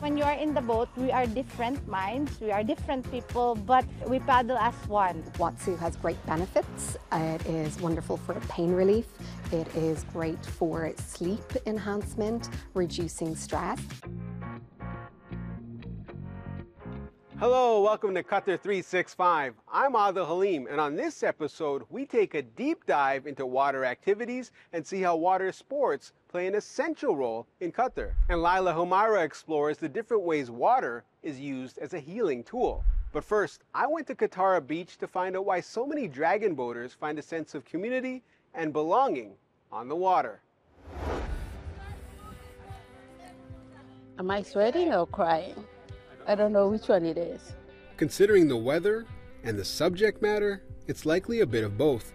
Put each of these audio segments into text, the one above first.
When you are in the boat, we are different minds, we are different people, but we paddle as one. Watsu has great benefits. It is wonderful for pain relief. It is great for sleep enhancement, reducing stress. Hello, welcome to Qatar 365. I'm Adil Halim, and on this episode, we take a deep dive into water activities and see how water sports play an essential role in Qatar. And Laila Humara explores the different ways water is used as a healing tool. But first, I went to Qatar Beach to find out why so many dragon boaters find a sense of community and belonging on the water. Am I sweating or crying? I don't know which one it is. Considering the weather and the subject matter, it's likely a bit of both.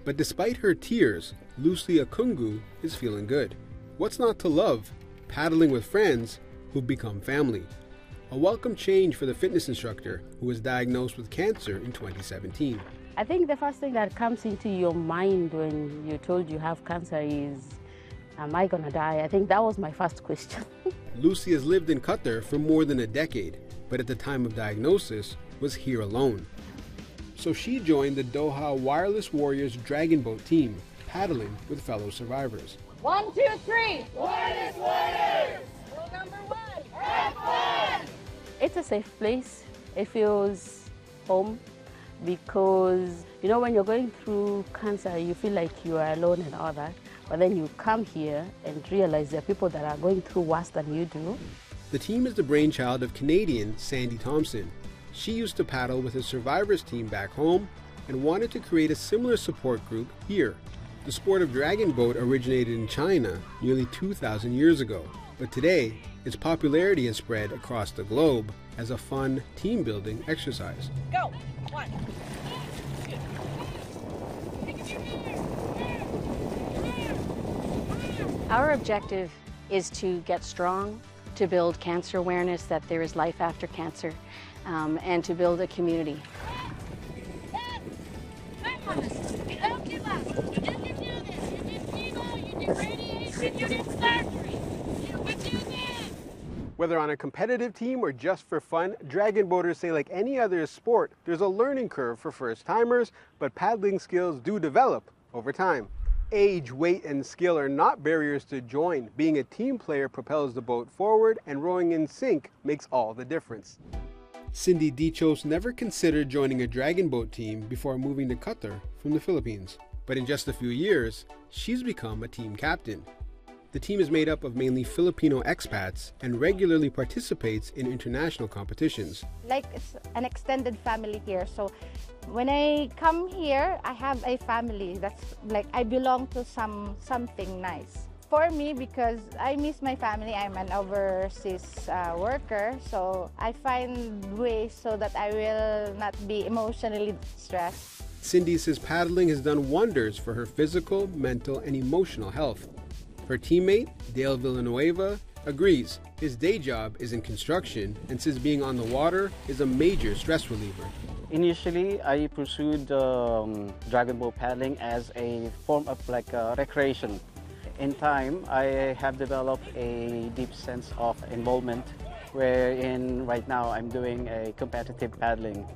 But despite her tears, Lucy Akungu is feeling good. What's not to love? Paddling with friends who've become family. A welcome change for the fitness instructor who was diagnosed with cancer in 2017. I think the first thing that comes into your mind when you're told you have cancer is, am I gonna die? I think that was my first question. Lucy has lived in Qatar for more than a decade, but at the time of diagnosis was here alone. So she joined the Doha Wireless Warriors Dragon Boat team, paddling with fellow survivors. 1, 2, 3. Wireless Warriors! Rule number 1. Have fun! It's a safe place. It feels home because, you know, when you're going through cancer, you feel like you are alone and all that. But then you come here and realize there are people that are going through worse than you do. The team is the brainchild of Canadian Sandy Thompson. She used to paddle with a survivors team back home and wanted to create a similar support group here. The sport of dragon boat originated in China nearly 2,000 years ago, but today its popularity has spread across the globe as a fun team-building exercise. Go! 1. Our objective is to get strong, to build cancer awareness, that there is life after cancer, and to build a community. Don't give up. You can do this. You did chemo, you did radiation, you did surgery. You can do this. Whether on a competitive team or just for fun, dragon boaters say like any other sport, there's a learning curve for first-timers, but paddling skills do develop over time. Age, weight, and skill are not barriers to join. Being a team player propels the boat forward, and rowing in sync makes all the difference. Cindy Dichos never considered joining a dragon boat team before moving to Qatar from the Philippines. But in just a few years, she's become a team captain. The team is made up of mainly Filipino expats and regularly participates in international competitions. Like it's an extended family here. So when I come here, I have a family. That's like I belong to something nice. For me, because I miss my family, I'm an overseas worker. So I find ways so that I will not be emotionally stressed. Cindy says paddling has done wonders for her physical, mental, and emotional health. Her teammate, Dale Villanueva, agrees. His day job is in construction and says being on the water is a major stress reliever. Initially, I pursued dragon boat paddling as a form of recreation. In time, I have developed a deep sense of involvement wherein right now I'm doing a competitive paddling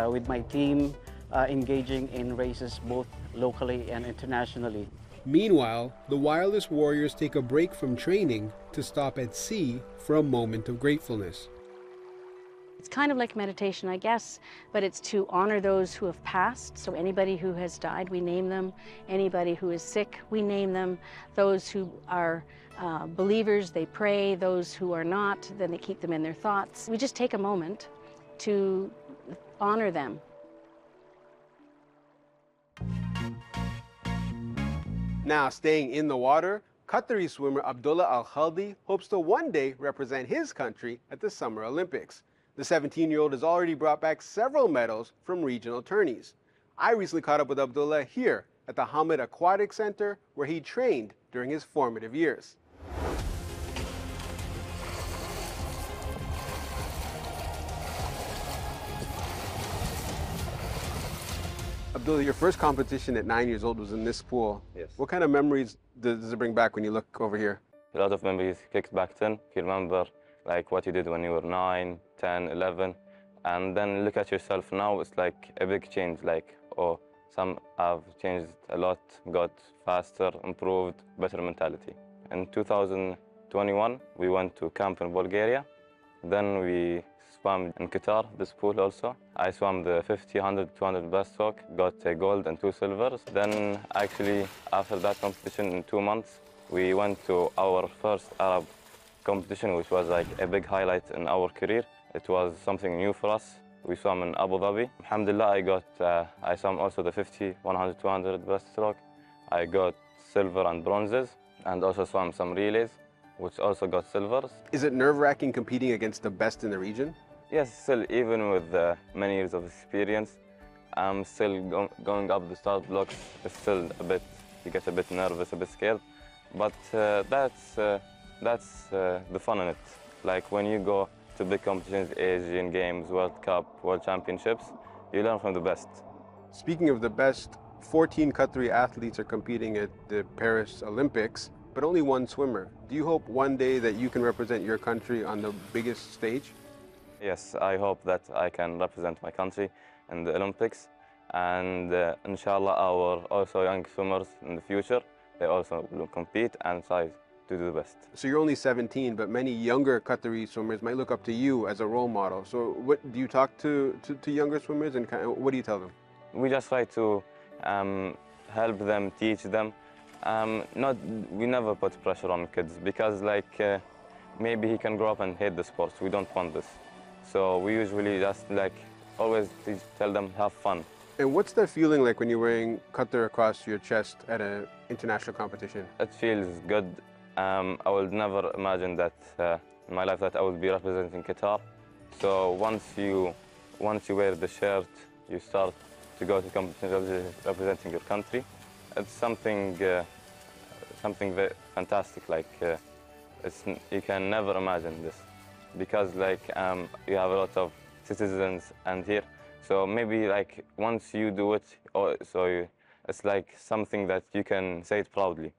with my team, engaging in races both locally and internationally. Meanwhile, the Wireless Warriors take a break from training to stop at sea for a moment of gratefulness. It's kind of like meditation, I guess, but it's to honor those who have passed. So anybody who has died, we name them. Anybody who is sick, we name them. Those who are believers, they pray. Those who are not, then they keep them in their thoughts. We just take a moment to honor them. Now, staying in the water, Qatari swimmer Abdullah Al-Khaldi hopes to one day represent his country at the Summer Olympics. The 17-year-old has already brought back several medals from regional tourneys. I recently caught up with Abdullah here at the Hamid Aquatic Center, where he trained during his formative years. Abdullah, your first competition at 9 years old was in this pool. Yes. What kind of memories does it bring back when you look over here? A lot of memories clicked back then. You remember like what you did when you were 9, 10, 11, and then look at yourself now. It's like a big change, like, oh, some have changed a lot, got faster, improved, better mentality. In 2021, we went to camp in Bulgaria. Then we swam in Qatar, this pool also. I swam the 50, 100, 200 breaststroke, got a gold and 2 silvers. Then actually, after that competition in 2 months, we went to our first Arab competition, which was like a big highlight in our career. It was something new for us. We swam in Abu Dhabi. Alhamdulillah, I swam also the 50, 100, 200 breaststroke. I got silver and bronzes, and also swam some relays, which also got silvers. Is it nerve-wracking competing against the best in the region? Yes, still, even with many years of experience, I'm still going up the start blocks. It's still a bit, you get a bit nervous, a bit scared, but that's the fun in it. Like when you go to big competitions, Asian Games, World Cup, World Championships, you learn from the best. Speaking of the best, 14 Qatari athletes are competing at the Paris Olympics, but only one swimmer. Do you hope one day that you can represent your country on the biggest stage? Yes, I hope that I can represent my country in the Olympics, and inshallah our also young swimmers in the future, they also will compete and try to do the best. So you're only 17, but many younger Qatari swimmers might look up to you as a role model. So what do you talk to younger swimmers, and what do you tell them? We just try to help them, teach them. We never put pressure on kids because maybe he can grow up and hate the sports. We don't want this. So we usually just always tell them have fun. And what's that feeling like when you're wearing Qatar across your chest at an international competition? It feels good. I would never imagine that in my life that I would be representing Qatar. So once you wear the shirt, you start to go to competitions representing your country. It's something very fantastic. You can never imagine this because you have a lot of citizens and here. So maybe once you do it, it's like something that you can say it proudly.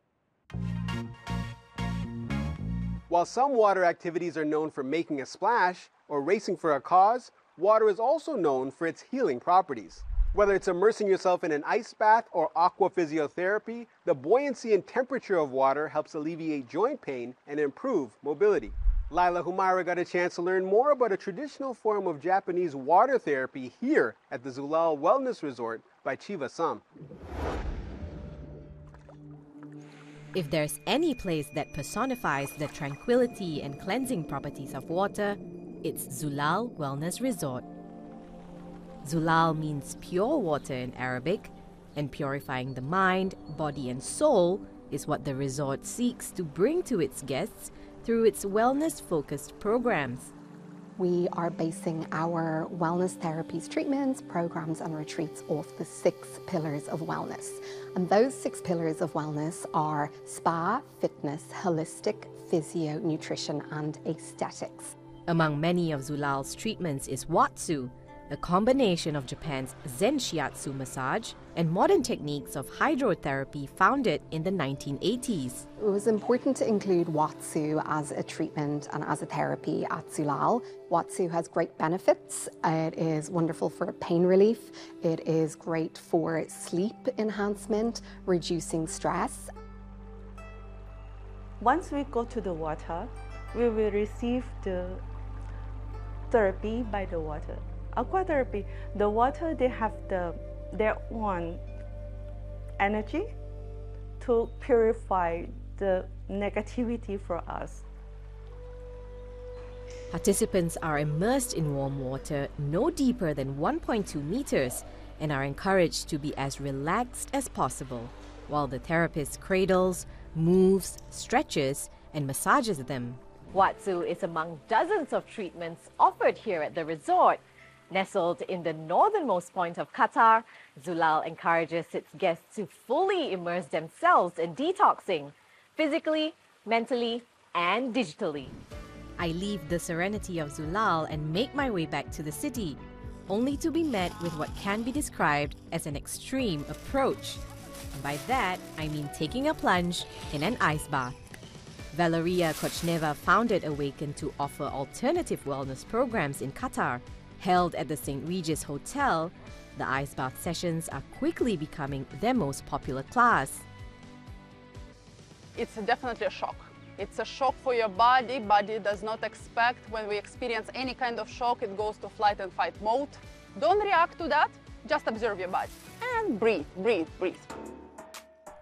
While some water activities are known for making a splash or racing for a cause, water is also known for its healing properties. Whether it's immersing yourself in an ice bath or aqua physiotherapy, the buoyancy and temperature of water helps alleviate joint pain and improve mobility. Laila Humaira got a chance to learn more about a traditional form of Japanese water therapy here at the Zulal Wellness Resort by Chiva Sam. If there's any place that personifies the tranquility and cleansing properties of water, it's Zulal Wellness Resort. Zulal means pure water in Arabic, and purifying the mind, body and soul is what the resort seeks to bring to its guests through its wellness-focused programs. We are basing our wellness therapies, treatments, programs and retreats off the 6 pillars of wellness. And those 6 pillars of wellness are spa, fitness, holistic, physio, nutrition and aesthetics. Among many of Zulal's treatments is Watsu, a combination of Japan's Zen Shiatsu massage and modern techniques of hydrotherapy founded in the 1980s. It was important to include Watsu as a treatment and as a therapy at Zulal. Watsu has great benefits. It is wonderful for pain relief. It is great for sleep enhancement, reducing stress. Once we go to the water, we will receive the therapy by the water. Aquatherapy, the water, they have their own energy to purify the negativity for us. Participants are immersed in warm water no deeper than 1.2 meters and are encouraged to be as relaxed as possible, while the therapist cradles, moves, stretches, and massages them. Watsu is among dozens of treatments offered here at the resort. Nestled in the northernmost point of Qatar, Zulal encourages its guests to fully immerse themselves in detoxing, physically, mentally, and digitally. I leave the serenity of Zulal and make my way back to the city, only to be met with what can be described as an extreme approach. And by that, I mean taking a plunge in an ice bath. Valeria Kochneva founded Awaken to offer alternative wellness programs in Qatar. Held at the St. Regis Hotel, the ice bath sessions are quickly becoming their most popular class. It's definitely a shock. It's a shock for your body. Body does not expect. When we experience any kind of shock, it goes to flight and fight mode. Don't react to that. Just observe your body and breathe, breathe, breathe.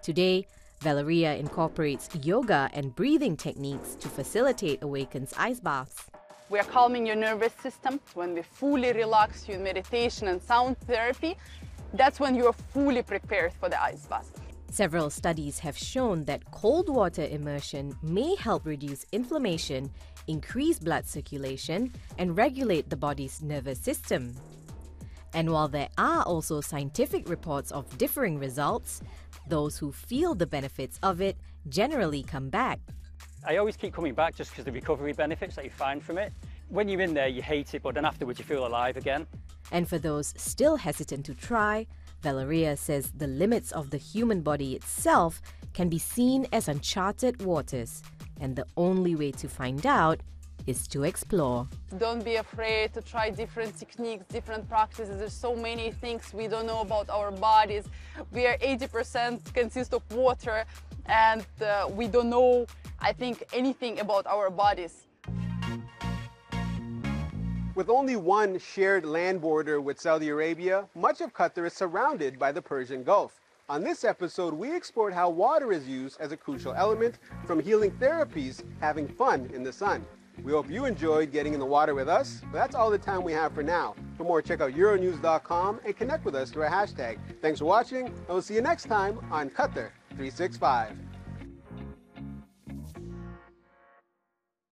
Today, Valeria incorporates yoga and breathing techniques to facilitate Awaken's ice baths. We are calming your nervous system. When we fully relax you in meditation and sound therapy, that's when you are fully prepared for the ice bath. Several studies have shown that cold water immersion may help reduce inflammation, increase blood circulation, and regulate the body's nervous system. And while there are also scientific reports of differing results, those who feel the benefits of it generally come back. I always keep coming back just because of the recovery benefits that you find from it. When you're in there, you hate it, but then afterwards you feel alive again. And for those still hesitant to try, Valeria says the limits of the human body itself can be seen as uncharted waters, and the only way to find out is to explore. Don't be afraid to try different techniques, different practices. There's so many things we don't know about our bodies. We are 80% consist of water, and we don't know, I think, anything about our bodies. With only one shared land border with Saudi Arabia, much of Qatar is surrounded by the Persian Gulf. On this episode, we explored how water is used as a crucial element, from healing therapies, having fun in the sun. We hope you enjoyed getting in the water with us, but that's all the time we have for now. For more, check out Euronews.com and connect with us through a hashtag. Thanks for watching, and we'll see you next time on Qatar 365.